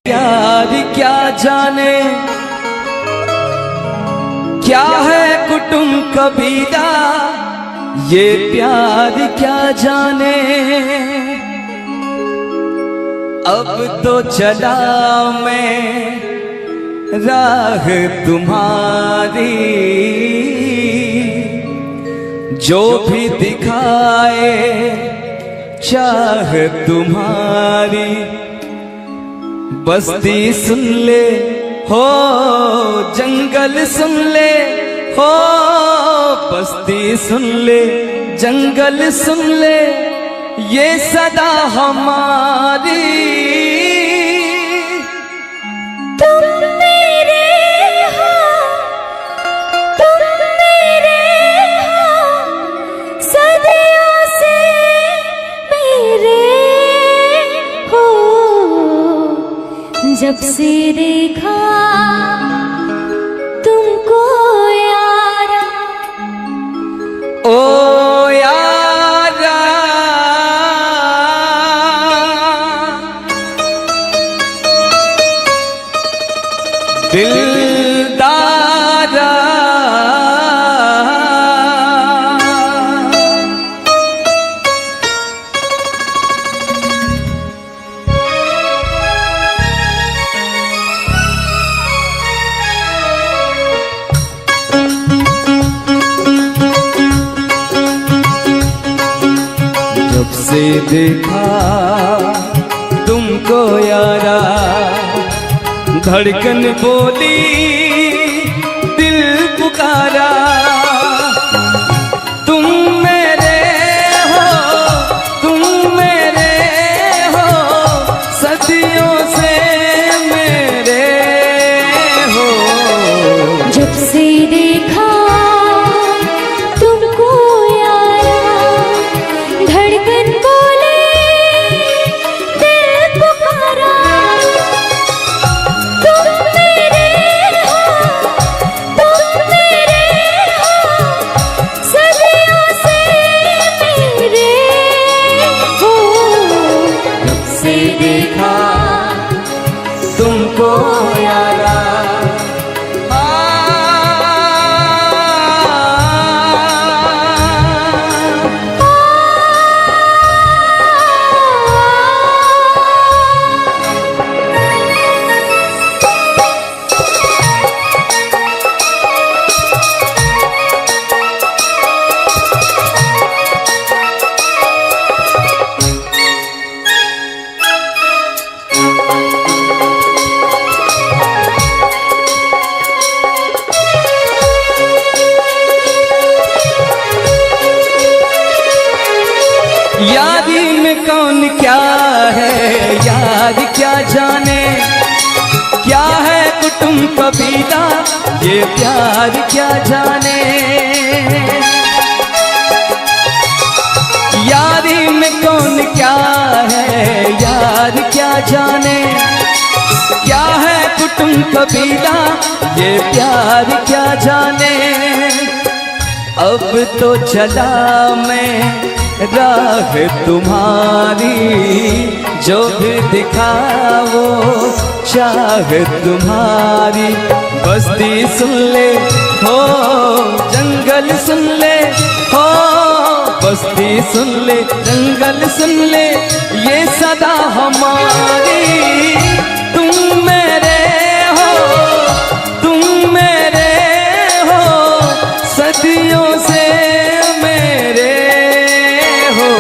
प्यार क्या जाने, क्या है कुटुंब कबीला, ये प्यार क्या जाने। अब तो चला मैं राह तुम्हारी, जो भी दिखाए चाह तुम्हारी। बस्ती सुन ले हो, जंगल सुन ले हो, बस्ती सुन ले जंगल सुन ले, ये सदा हमारी। तुम मेरे हो, तुम मेरे हो, सदियों से मेरे हो। जब से देखा तुमको यारा, ओ यारा, दिलदारा, जब से देखा तुमको यारा, धड़कन बोली दिल पुकारा। तुम मेरे हो, तुम मेरे हो, सदियों से मेरे हो। जब से देखा तुमको यारा, धड़कन बोले दिल पुकारा। तुम मेरे हो, तुम मेरे हो, सदियों से मेरे हो। जब से देखा तुमको यारा, यारी में कौन क्या है यार क्या जाने, क्या है कुटुंब कबीला, ये प्यार क्या जाने। यारी में कौन क्या है यार क्या जाने, क्या है कुटुंब कबीला, ये प्यार क्या जाने। अब तो चला मैं राह तुम्हारी, जो भी दिखाओ चाह तुम्हारी। बस्ती सुन ले हो, जंगल सुन ले हो, बस्ती सुन ले जंगल सुन ले, ये सदा हमारी। तुम मेरे हो, तुम मेरे हो, सदियों से मेरे हो।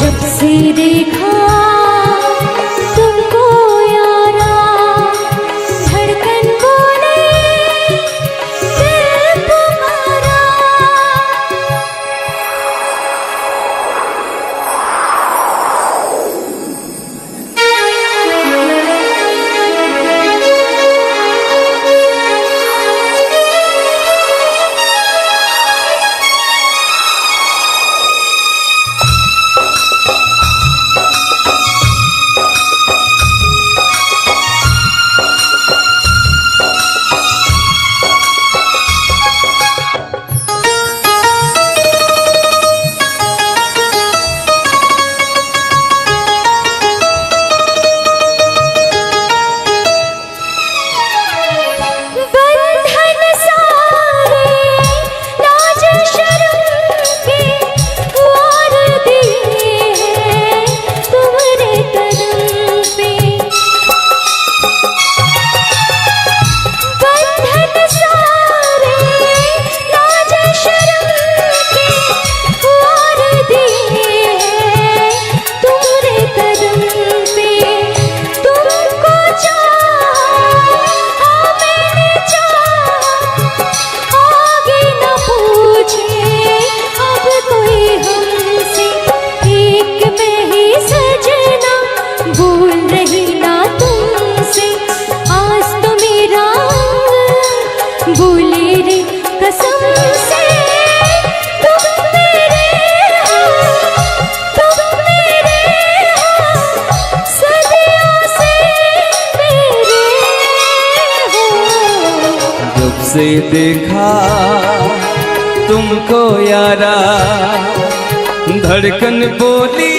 जब से देखा तुमको यारा, धड़कन बोले दिल पुकारा। से देखा तुमको यारा, धड़कन बोली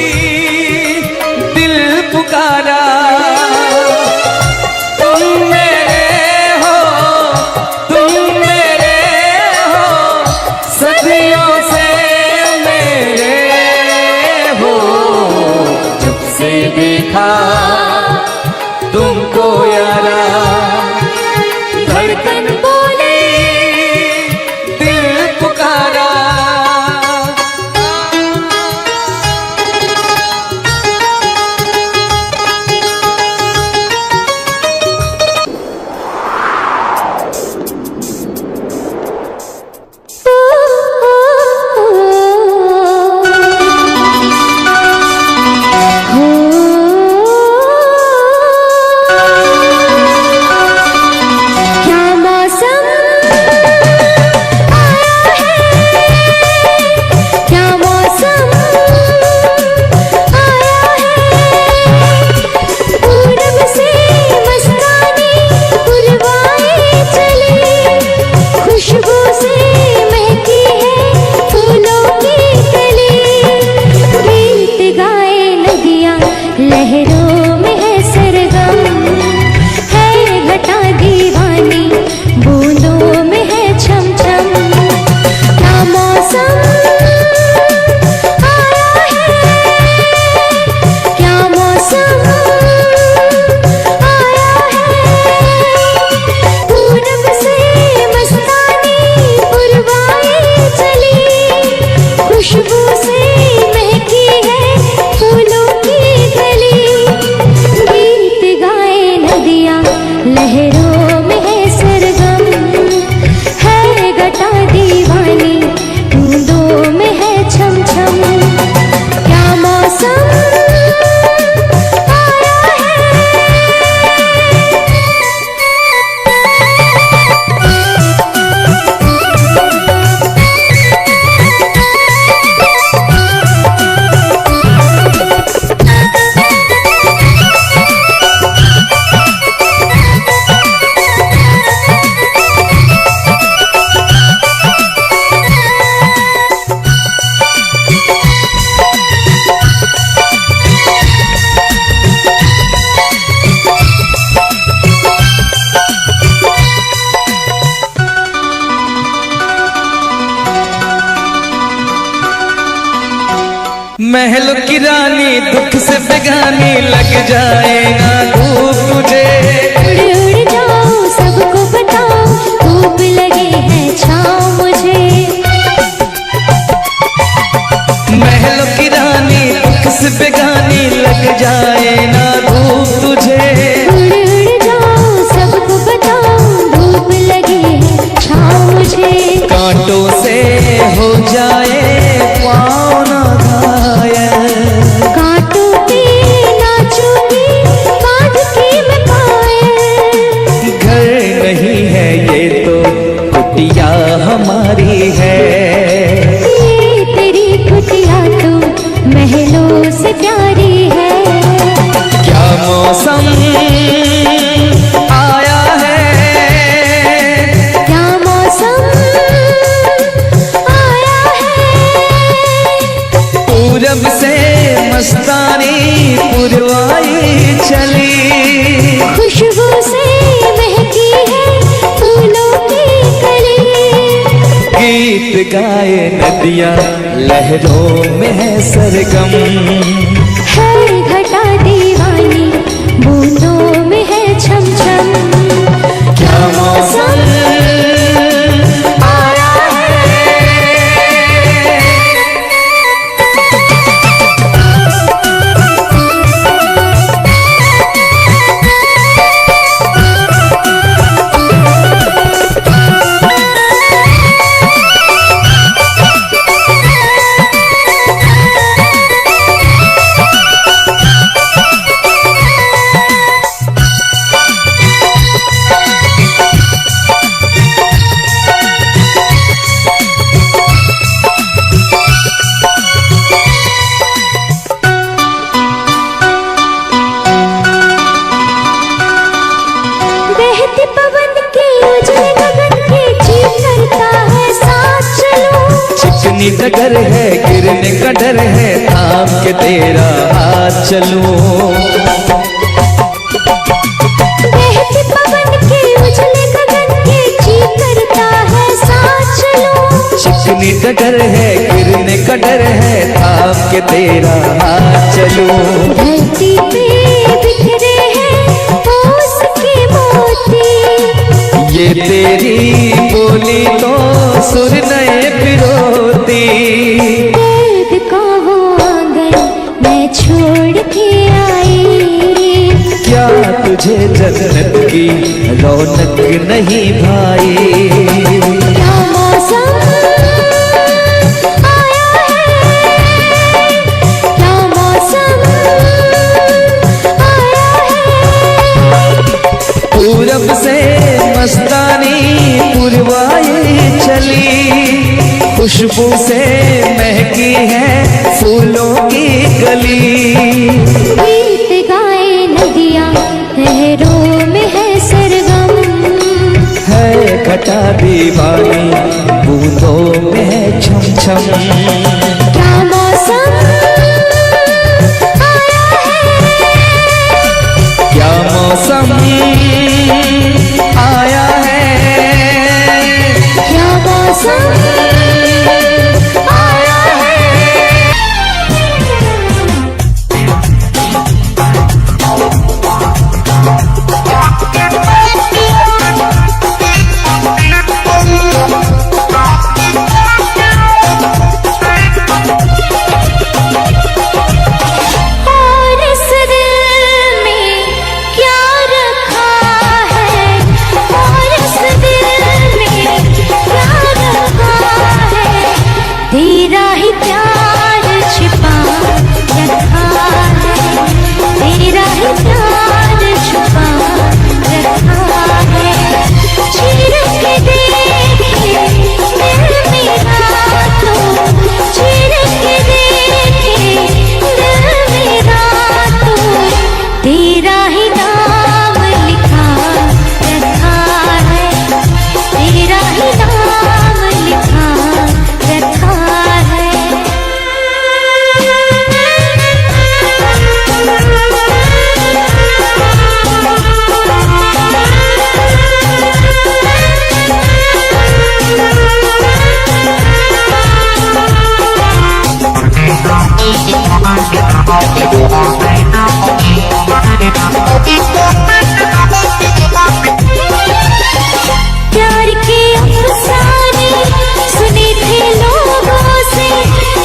दिल पुकारा। तुम मेरे हो, तुम मेरे हो, सदियों से मेरे हो। जब से देखा तुमको यारा, धड़कन बोली दिल पुकारा। लहरों में है सरगम, है घटा दीवानी, बूंदों में है छम छम। क्या मौसम आया है, क्या मौसम आया है। पूरब से मस्तानी पुरवाए चली, खुशबू से महकी है फूलों की गली। गीत गाए नदियाँ लहरों में है सरगम, है घटा दीवानी, बूंदों में है छम छम। क्या मौसम आया है। महलों की रानी दुख से बेगानी, लग जाए ना धूप तुझे। उड़ उड़ जाओ सबको बताओ, धूप लगे है छाँव मुझे। महलों की रानी दुख से बेगानी, लग जाए ना धूप तुझे। उड़ उड़ जाओ सबको बताओ, धूप लगे है छाँव मुझे। कांटों से हो जाए पाँव ना घायल, कांटों पे नाचूंगी बांध के मैं पायल। घर नहीं है ये तो कुटिया हमारी है। ये तेरी कुटिया तो महलों से प्यारी है। क्या मौसम आया है, क्या मौसम आया है। पूरब से मस्तानी पुरवाई चली, खुशबू से महकी है फूलों की कली। गीत गाए नदियाँ लहरों में है सरगम, है घटा दीवानी, बूंदों में है छम छम। क्या मौसम आया है। बहते पवन के उजले गगन के चिकनी डगर है, गिरने का डर है, थाम के तेरा हाथ चलूं। बहते पवन के उजले गगन के जी करता है साथ चलूं। चिकनी डगर है, गिरने का डर है, थाम के तेरा हाथ चलूं। धरती पे बिखरे हैं ओस के मोती, ये तेरी बोली तो सुर नए पिरोती। दर्द का वो आंगन मैं छोड़ के आई, क्या तुझे जन्नत की रौनक नहीं भाई? क्या मौसम आया है, क्या मौसम आया है। पूरब से मस्तानी पुरवाई चली, खुशबू से महकी है फूलों की गली। गीत गाए नदियाँ लहरों में है सरगम, है घटा दीवानी बूंदों में है छम छम। क्या मौसम आया है, क्या मौसम आया है, क्या मौसम आया है। और इस दिल में क्या रखा है, और इस दिल में क्या रखा है। तेरा ही प्यार छिपा रखा है, तेरा ही प्यार छुपा रखा है। चीर के देखे दिल मेरा तो, चीर के देखे दिल मेरा तो, तेरा ही नाम लिखा रखा है, तेरा ही नाम लिखा रखा है। प्यार के अफसाने सुने थे लोगों से,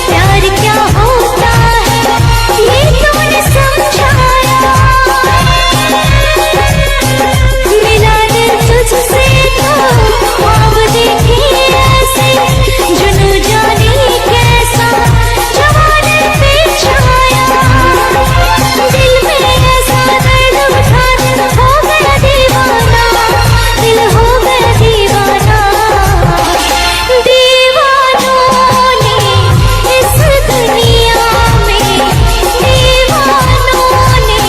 प्यार क्या होता है ये तूने समझाया। मिला दिल तुझसे तो ख्वाब देखे ऐसे, जुनू जाने कैसा जवानी पे छाया। दिल में ऐसा दर्द उठा, दिल हो गया दीवाना, दिल हो गया दीवाना। दीवानों ने इस दुनिया में, दीवानों ने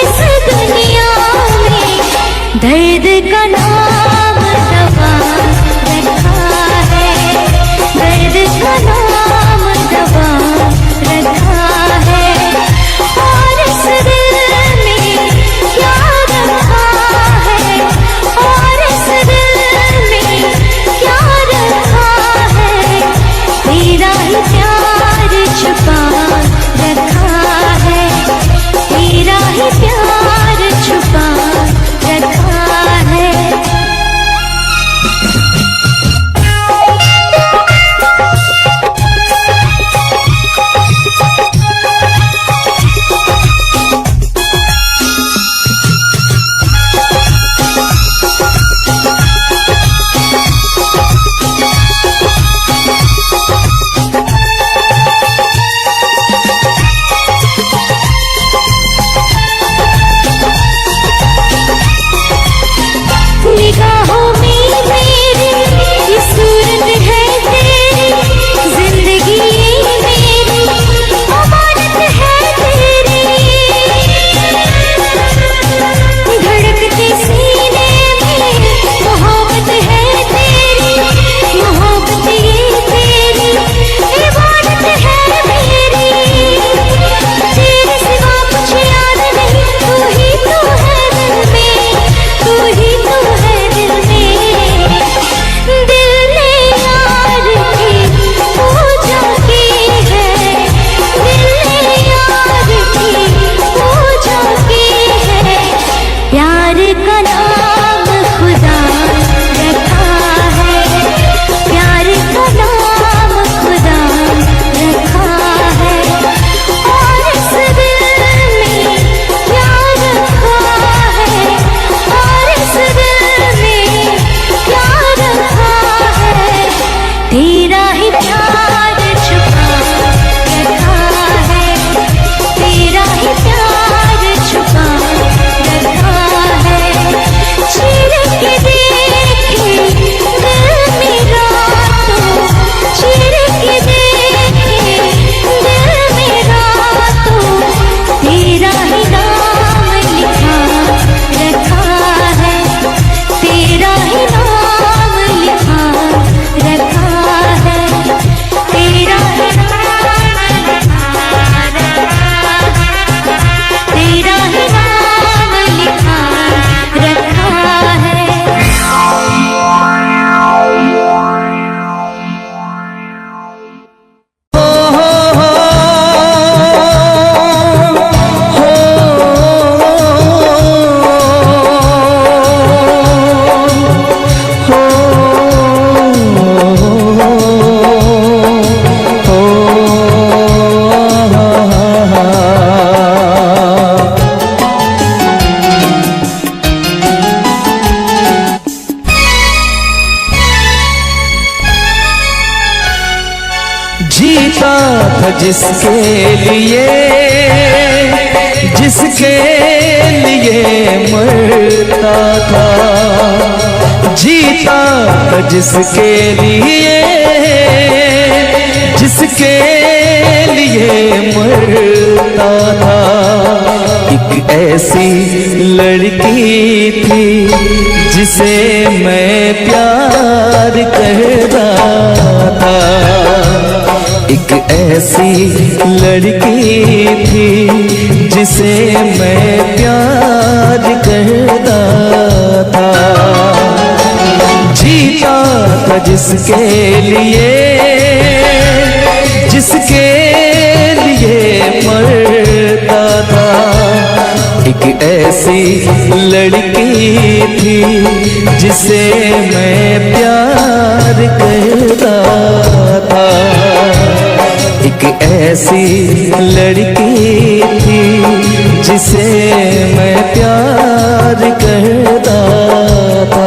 इस दुनिया में दर्द का नाम दवा रखा है, दर्द का नाम दवा रखा है। और इस दिल में क्या रखा है, और इस दिल में क्या रखा है। तेरा ही प्यार छुपा रखा है, तेरा ही प्यार छुपा रखा है। था जिसके लिए मरता था, जीता था जिसके लिए मरता था। एक ऐसी लड़की थी जिसे मैं प्यार करता था, एक ऐसी लड़की थी जिसे मैं प्यार करता था, जीता था जिसके लिए मरता था। एक ऐसी लड़की थी जिसे मैं प्यार करता था, एक ऐसी लड़की थी जिसे मैं प्यार करता था।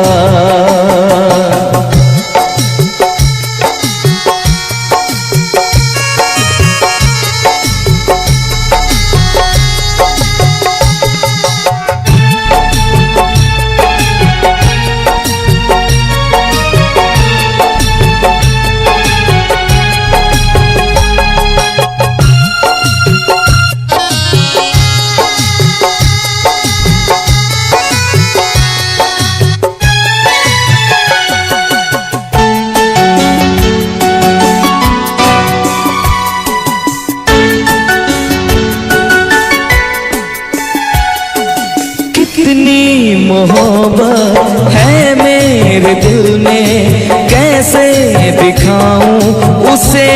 कितनी मोहब्बत है मेरे दिल में, कैसे दिखाऊं उसे,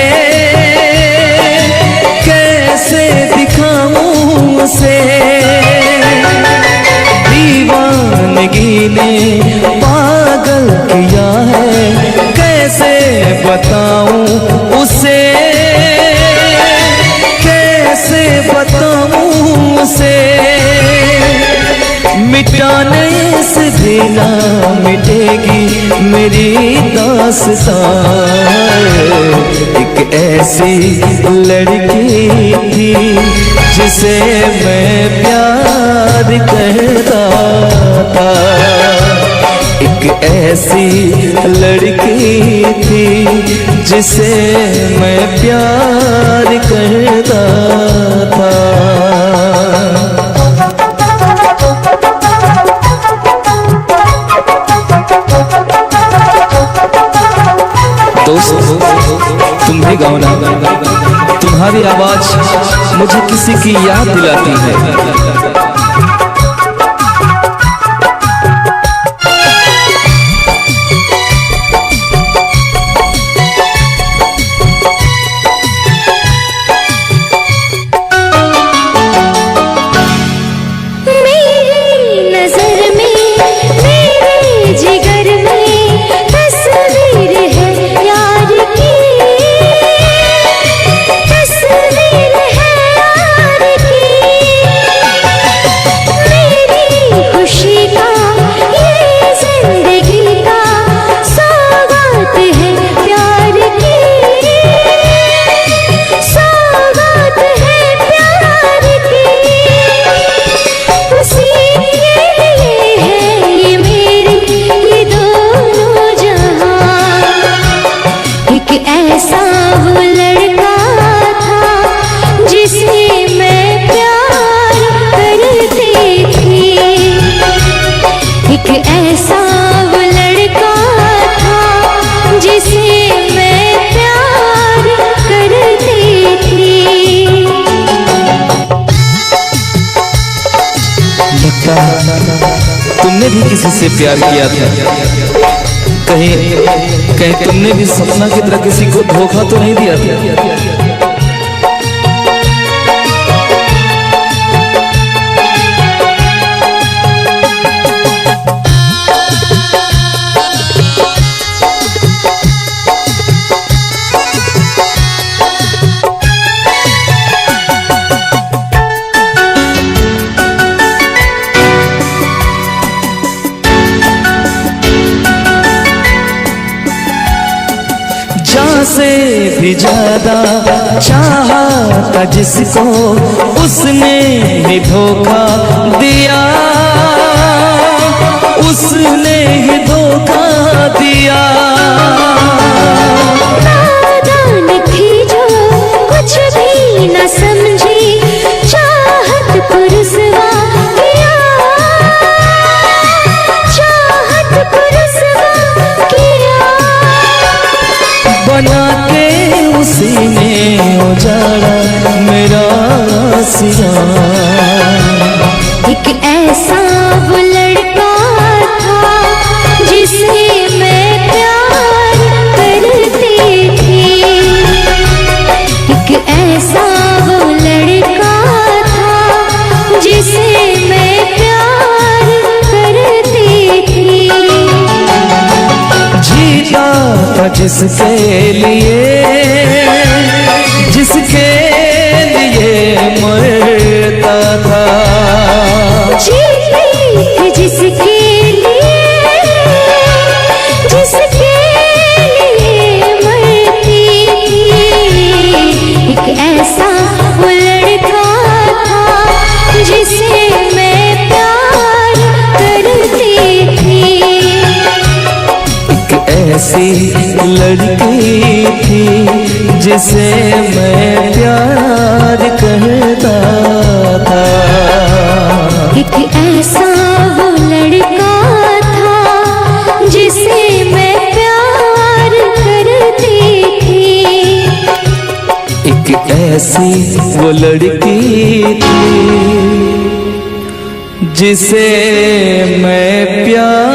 कैसे दिखाऊं उसे। दीवानगी ने पागल किया है, कैसे बताऊं उसे, कैसे बताऊं उसे। मिटाने से भी ना मिटेगी मेरी दास्तां। एक ऐसी लड़की थी जिसे मैं प्यार करता था, एक ऐसी लड़की थी जिसे मैं प्यार करता था। दोस्तों तुम भी गाओ ना, तुम्हारी आवाज मुझे किसी की याद दिलाती है। तुमने भी किसी से प्यार किया था, कहीं तुमने भी सपना की तरह किसी को धोखा तो नहीं दिया था? से भी ज्यादा चाहा था जिसको उसने ही धोखा दिया, उसने ही धोखा दिया। नादान थी जो कुछ भी न समझी, चाहत को रुसवा किया, चाहत को रुसवा किया। बना के उसी ने उजाड़ा मेरा सिया। एक ऐसा वो लड़का था जिसे मैं प्यार करती थी, एक ऐसा वो लड़का था जिसे मैं प्यार करती थी। जीता था जिसके लिए, जिसके लिए मरता था। जीती थी जिसके लिए, जिसके लिए मरती थी। एक ऐसा वो लड़का था जिसे मैं प्यार करती थी। एक ऐसी लड़की थी जिसे मैं प्यार करता था। एक ऐसा वो लड़का था जिसे मैं प्यार करती थी। एक ऐसी वो लड़की थी जिसे मैं प्यार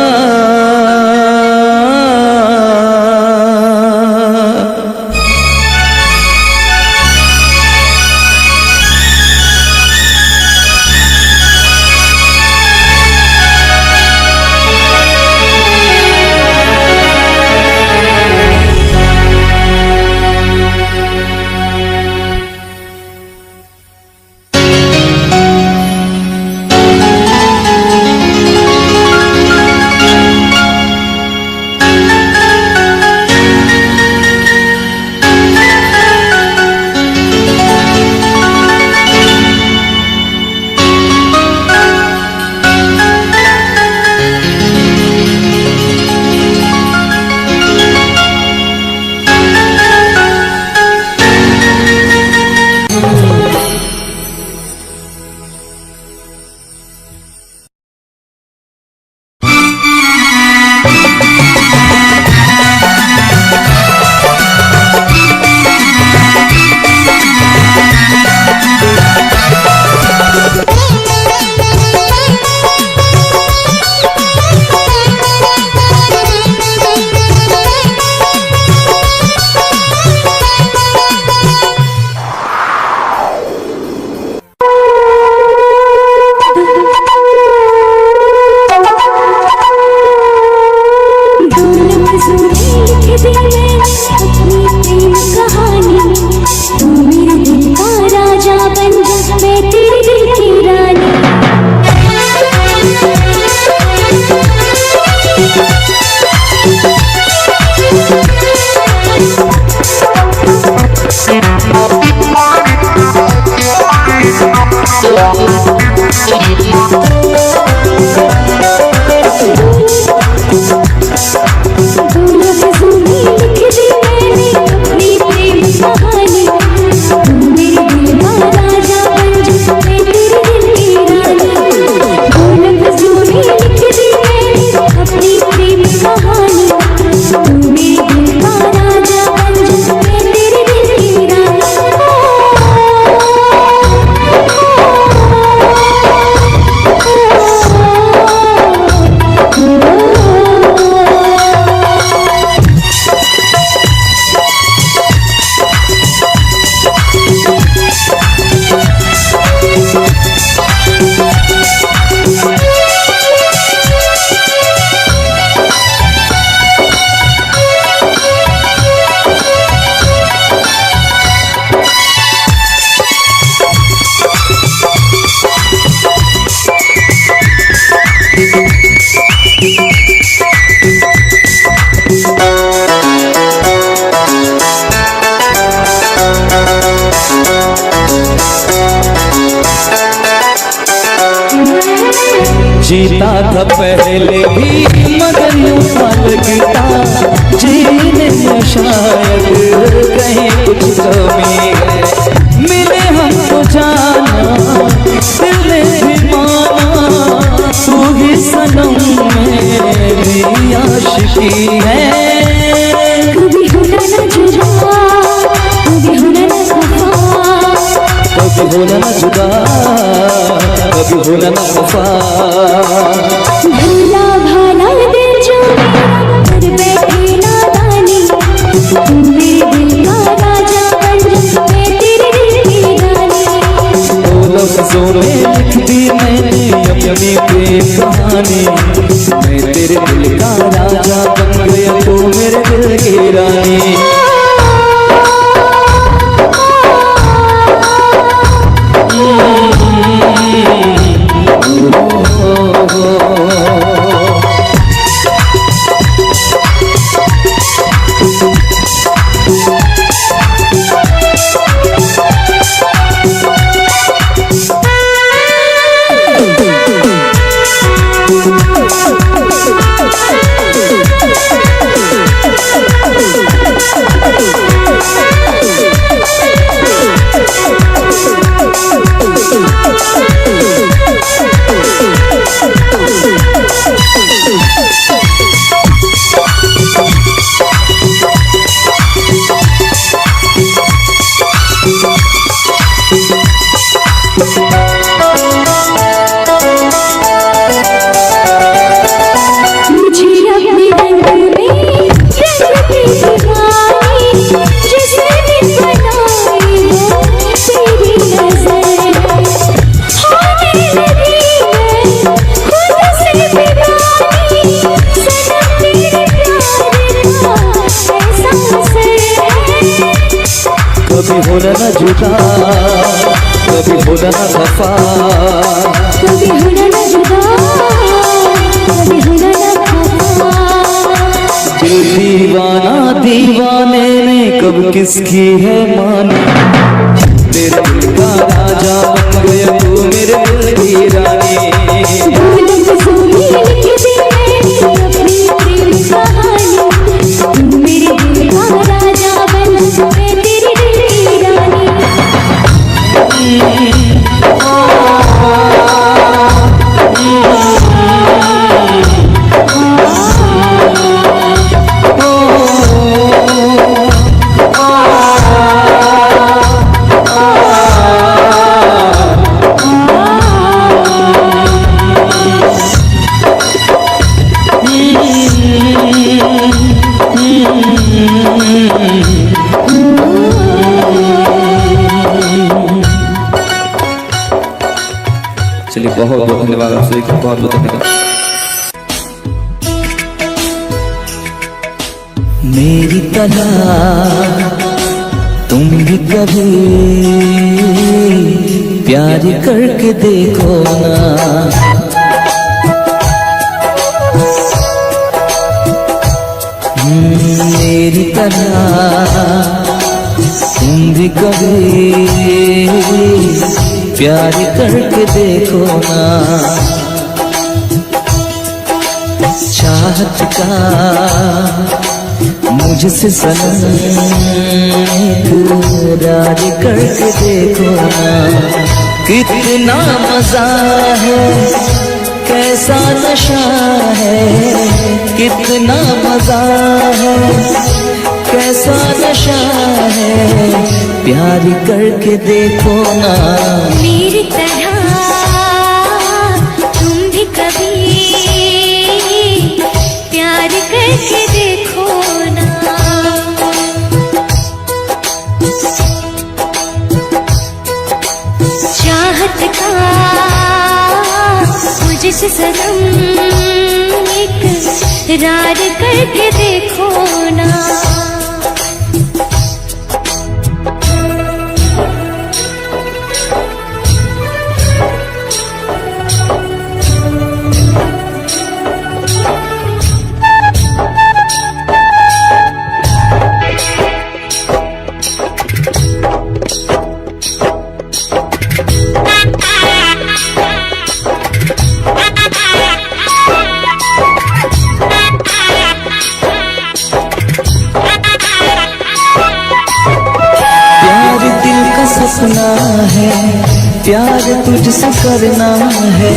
जीता था पहले भी मगर यूं सा लगता जीने में शायद कहीं कुछ कमी है। मिले हमको जाना दिल ने भी माना तू ही सनम मेरी आशिकी है। कभी होना न जुदा, कभी होना न खफा, कभी होना न जुदा, कभी होना न खफा। भूला भाला दिल जो मेरा कर बैठे नादानी, तुम मेरे दिल का राजा बन मैं तेरे दिल की रानी। दो लफ्जों में लिख दी मैंने अपनी प्रेम कहानी, मैं तेरे दिल का राजा बन गया तू मेरे दिल की रानी। कभी होना न जुदा, कभी होना न खफा, कभी होना न जुदा, कभी होना न खफा। दिल दीवाना दीवाने ने कब किसकी है मानी, तेरे दिल का राजा बन गया तू मेरे दिल की रानी। चलिए बहुत बहुत धन्यवाद आप सभी का, बहुत बहुत धन्यवाद। मेरी तरह तुम भी कभी प्यार करके देखो ना, मेरी तरह तुम भी कभी प्यार करके देखो ना। चाहत का मुझसे सनम इकरार करके देखो ना। कितना मजा है, कैसा नशा है, कितना मजा है, कैसा नशा है, प्यार करके देखो ना। मेरी तरह तुम भी कभी प्यार करके देखो ना। चाहत का मुझसे सनम इकरार करके देखो ना। बसना है, प्यार तुझसे करना है,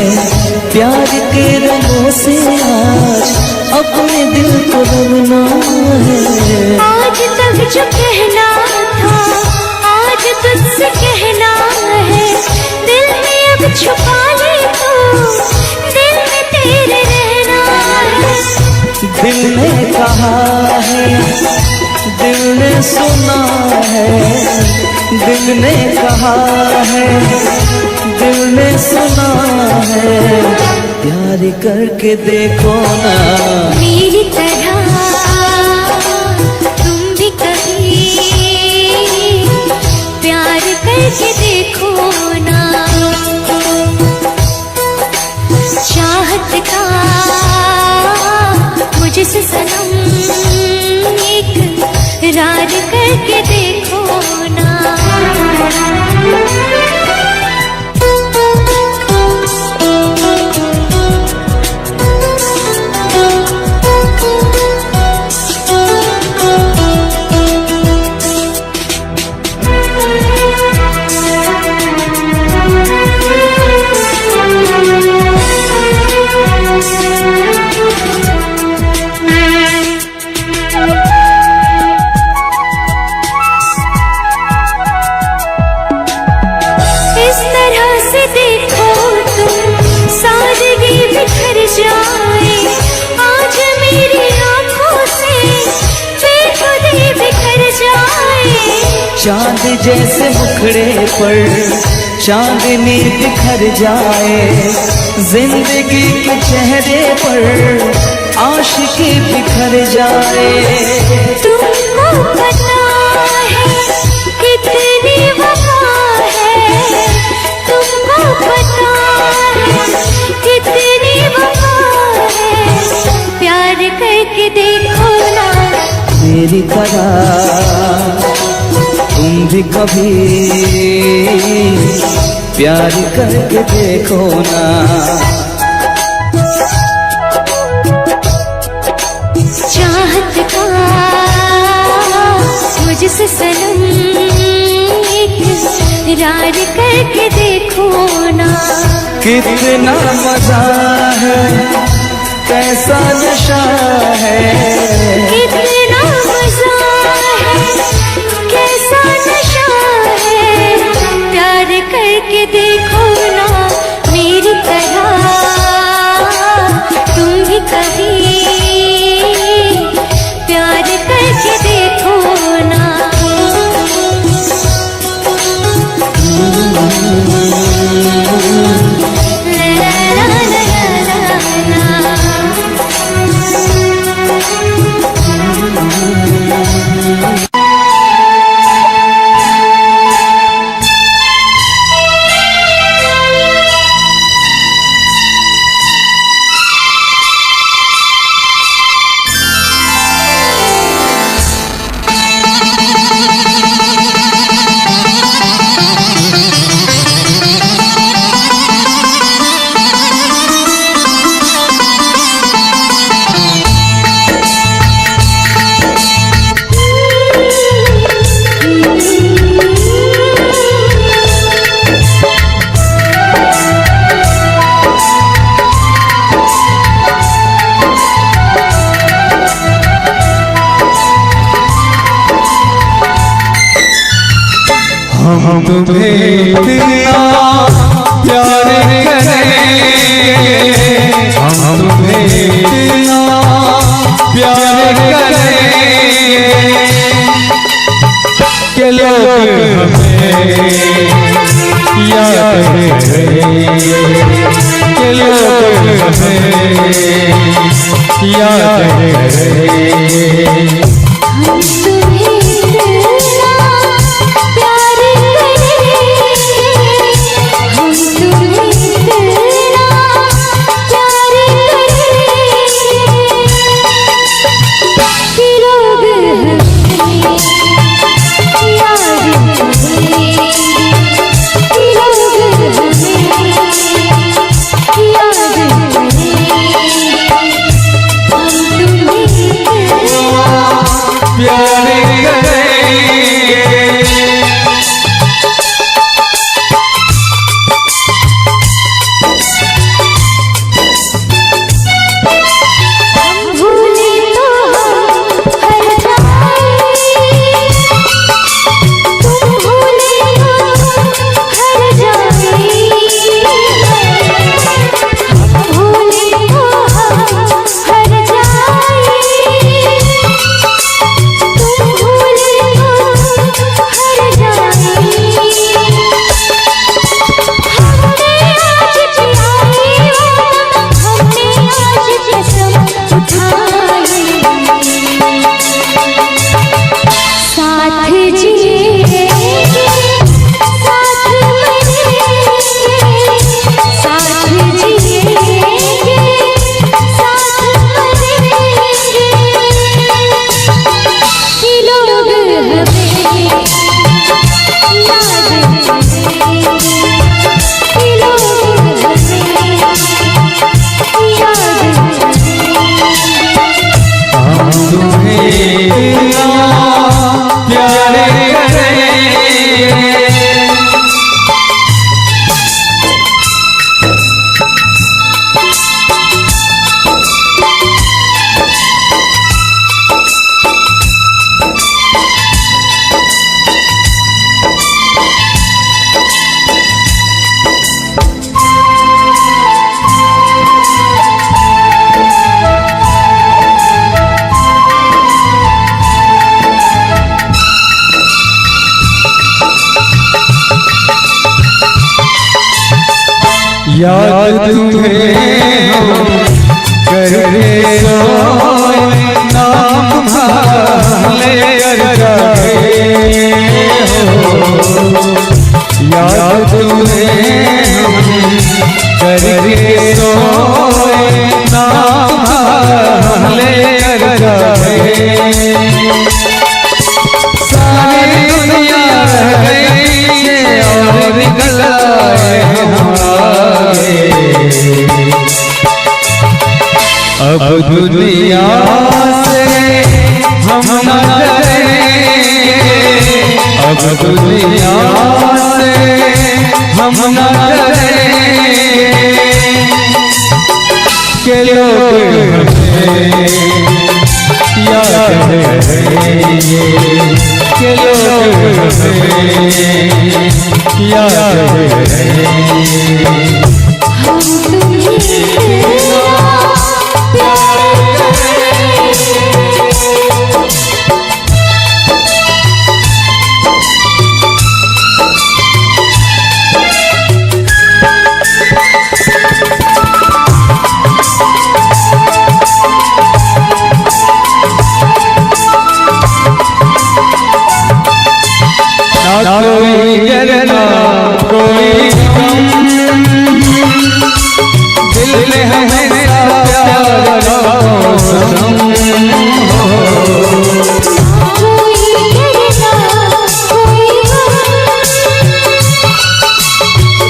प्यार के रंगों से आज अपने दिल को रंगना है। आज तक जो कहना था आज तुझसे कहना है, दिल में अब छुपा ले तो दिल में तेरे रहना है। दिल ने कहा है, दिल ने सुना है, दिल ने कहा है, दिल ने सुना है, प्यार करके देखो ना मेरी तरह तुम भी कभी प्यार करके देखो ना। चाहत का मुझसे सनम इकरार करके देखो ना। चांद जैसे मुखड़े पर चांदनी बिखर जाए, जिंदगी के चेहरे पर आशिकी बिखर जाए। तुमको पता है कितनी वफा है, तुमको पता है कितनी वफा है, प्यार करके देखो ना मेरी तरह तुम भी कभी प्यार करके देखो ना। चाहत का मुझसे सनम इकरार करके देखो ना। कितना मजा है, कैसा नशा है, कितना मजा है, कैसा नशा है, प्यार करके देखो ना मेरी तरह तुम भी कभी प्यार करके देखो ना। ला ला ला ला ला ला। हम तुम्हें इतना प्यार करेंगे, हम तुम्हें इतना प्यार करेंगे कि लोग हमें याद करेंगे, कि लोग हमें याद करेंगे। Yeah. इतना प्यार करे। याद तुम्हें हम करके सोए, नाम ले जाए हो। याद तुम्हें हम करके सोए, नाम ले जाए। सारी दुनिया रह गई और निकल आए हमारे। अब दुनिया से हम न डरेंगे, अब दुनिया से हम न डरेंगे। के लोग हमें याद करेंगे, के लोग हमें याद करेंगे। हम तुम्हें इतना प्यार करेंगे। ना कोई डरना कोई गम, दिल में हमेशा प्यार रखो सनम। कोई डरना कोई गम,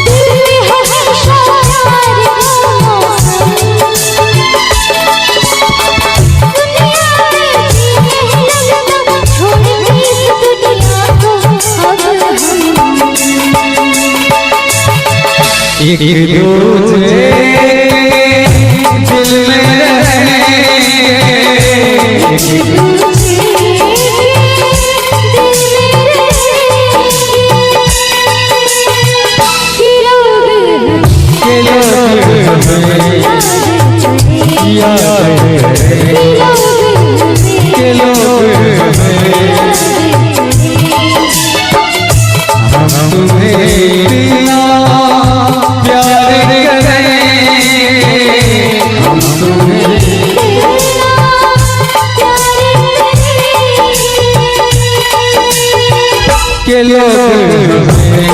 दिल में हमेशा प्यार रखो सनम। दुनिया में जीने लगना, छोड़ दे इस दुनिया को अब हम। एक दूसरे दिल में रहेंगे, एक दूसरे दिल में रहेंगे। कि लोग के लोग हमें याद करें, याद करें। के लोग हमें हम तुम्हें इतना प्यार करेंगे, हम तुम्हें के लोग हमें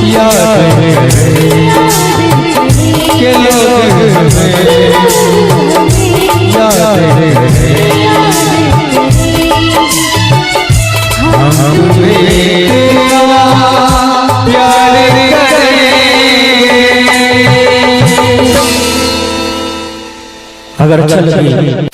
याद करें, के लोग हमें याद करें। हम तुम्हें इतना प्यार करेंगे। अगर अच्छा लगे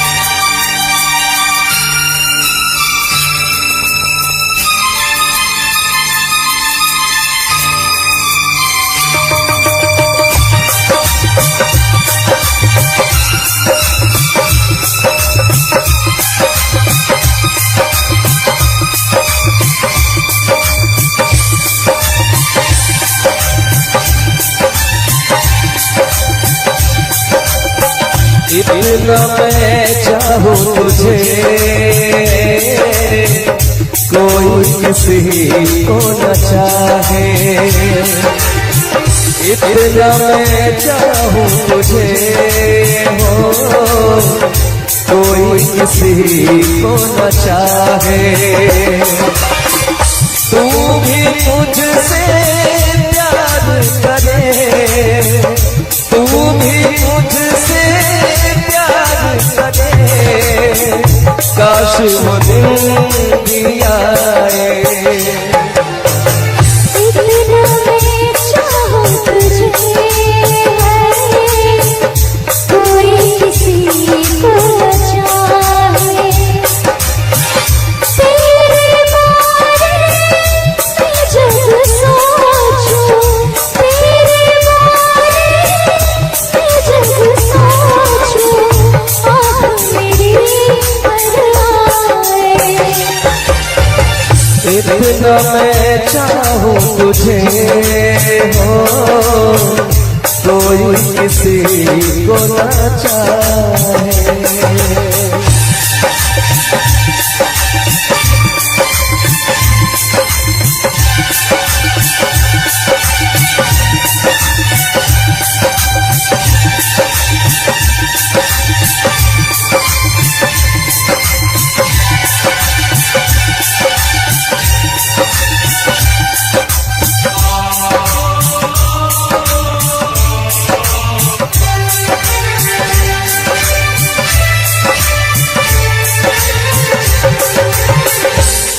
इतना मैं चाहूँ तुझे, कोई किसी को न चाहे। इतना मैं चाहूँ तुझे हो, कोई किसी को न चाहे। तू भी मुझसे प्यार करे, तू भी मुझसे प्यार करे। काश वो दिन भी आए। इतना मैं चाहूँ तुझे, कोई किसी को न चाहे। इतना मैं चाहूं तुझे हो, कोई किसी को न चाहे।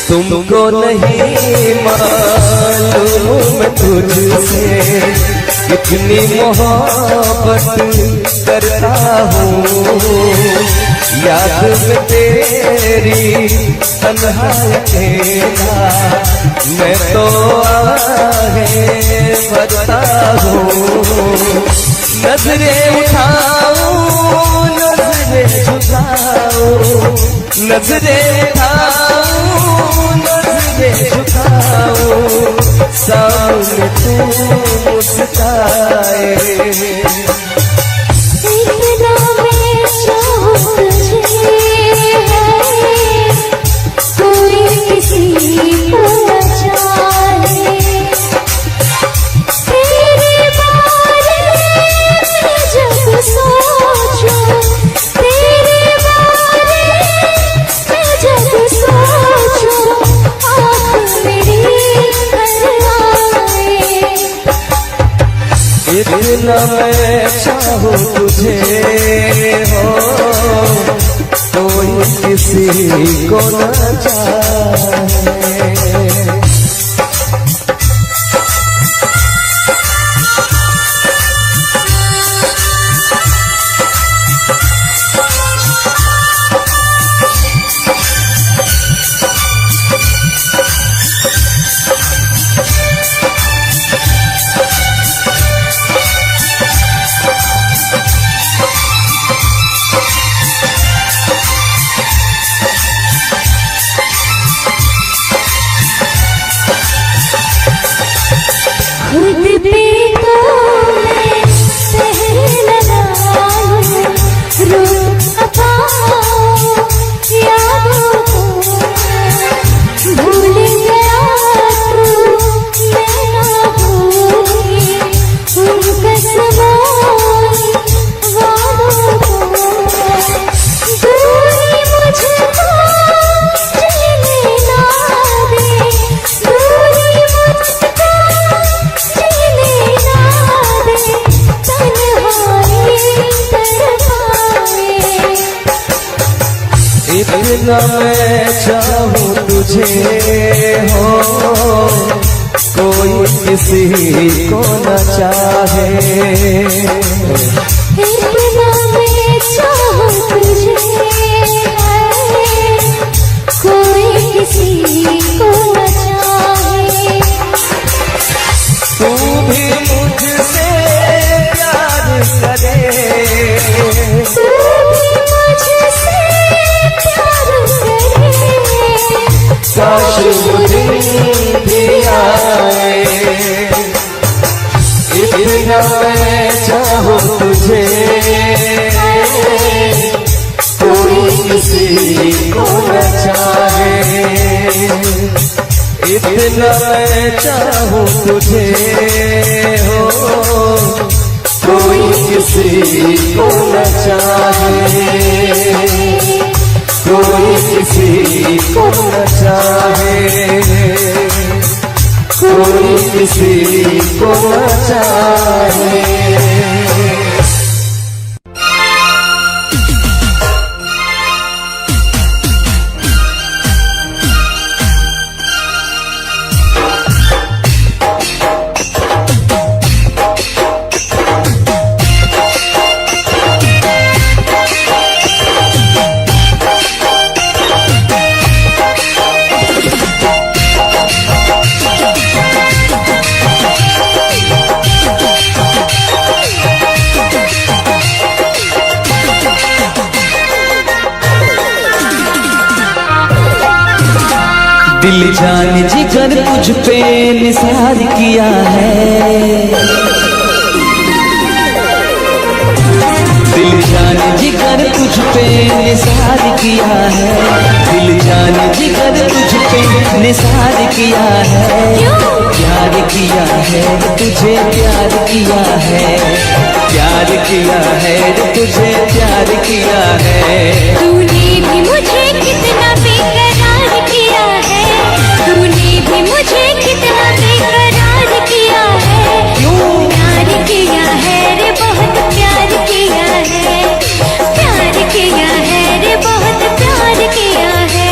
तुमको नहीं मालूम तुझसे कितनी मोहब्बत करता हूँ, याद में तेरी तन्हा अकेला मैं तो आहें भरता हूँ। नजरें उठाऊं नजरें झुकाऊं, नजरें उठाऊं नजरें झुकाऊं, सामने तू मुस्काए। इतना मैं चाहूं तुझे है, कोई किसी को न चाहे। तेरे बारे में जब सोचूं, तेरे बारे में जब सोचूं, आँख मेरी भर आए। इतना मैं चाहूं तुझे हो, कोई किसी को न चाहे। खुद पे तो मैं पहरे लगाऊं, रूप अपाऊं यादों को, भूल गया तू मैं ना भूली उन कसमों वादों को। दूरी मुझको जीने ना दे, दूरी मुझको जीने ना दे, तन्हाई तड़पाए। इतना मैं चाहूं तुझे हो, कोई किसी को न चाहे। इतना मैं चाहूं तुझे है, कोई किसी को न चाहे। तू भी मुझसे प्यार करे, तू भी मुझसे प्यार करे, काश वो दिन भी आए। इतना मैं चाहूं तुझे, कोई किसी को न चाहे। इतना मैं चाहूं तुझे हो, कोई किसी को न चाहे, कोई किसी को न चाहे, कोई किसी को न चाहे। दिल जान जिगर जिगर तुझ पे निसार किया है, दिल जान जिगर तुझ पे निसार किया है, दिल जान जिगर तुझ पे निसार किया है, प्यार किया है तुझे प्यार किया है, प्यार किया है तुझे प्यार किया है। तूने भी मुझे कितना बेकरार किया है, तूने भी मुझे कितना बेकरार किया है, प्यार किया है रे बहुत प्यार किया है, प्यार किया है रे बहुत प्यार किया है।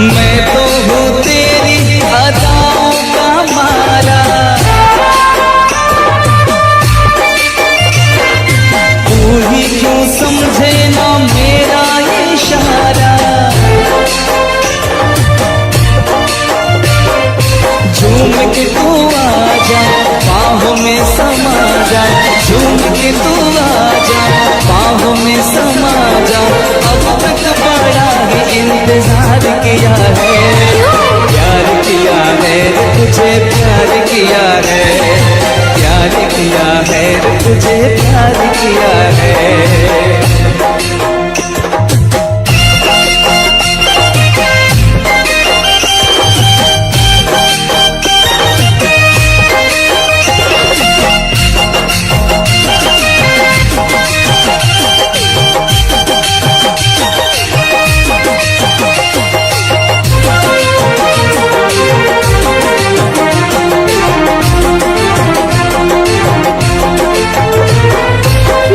मैं तो हूँ तेरी अदाओं का मारा, तू ही क्यों समझे ना मेरा इशारा, झूम के तू आजा बाहों में समा जा, झूम के तू आजा बाहों में समा जा, अब तक बड़ा ही इंतजार किया है, प्यार किया है तुझे प्यार किया है, प्यार किया है तुझे प्यार किया है।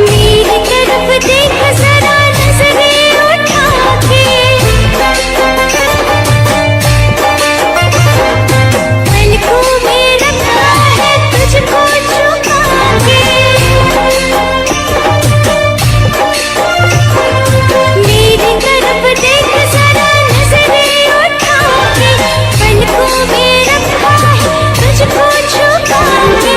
मेरी तरफ देख जरा नजरें उठा के, पलकों में रखा है तुझको छुपा के, मेरी तरफ देख जरा नजरें उठा के, पलकों में रखा है तुझको छुपा के,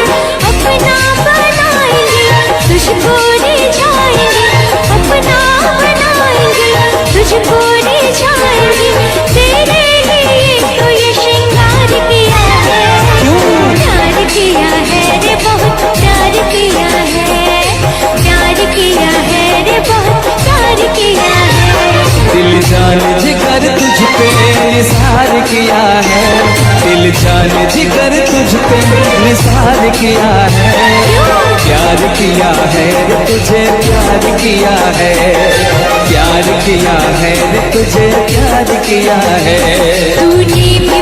अपना बनाएंगे तुझको रिझाएंगे, अपना बनाएंगे तुझको रिझाएंगे, तेरे लिए तो ये श्रृंगार किया है, प्यार किया है रे बहुत प्यार किया है, प्यार किया है रे बहुत प्यार किया है। दिल जान जिगर तुझ पे निसार किया है, दिल जान जिगर तुझ पे निसार किया है, प्यार किया है तुझे प्यार किया है, प्यार किया है तुझे प्यार किया है। तूने भी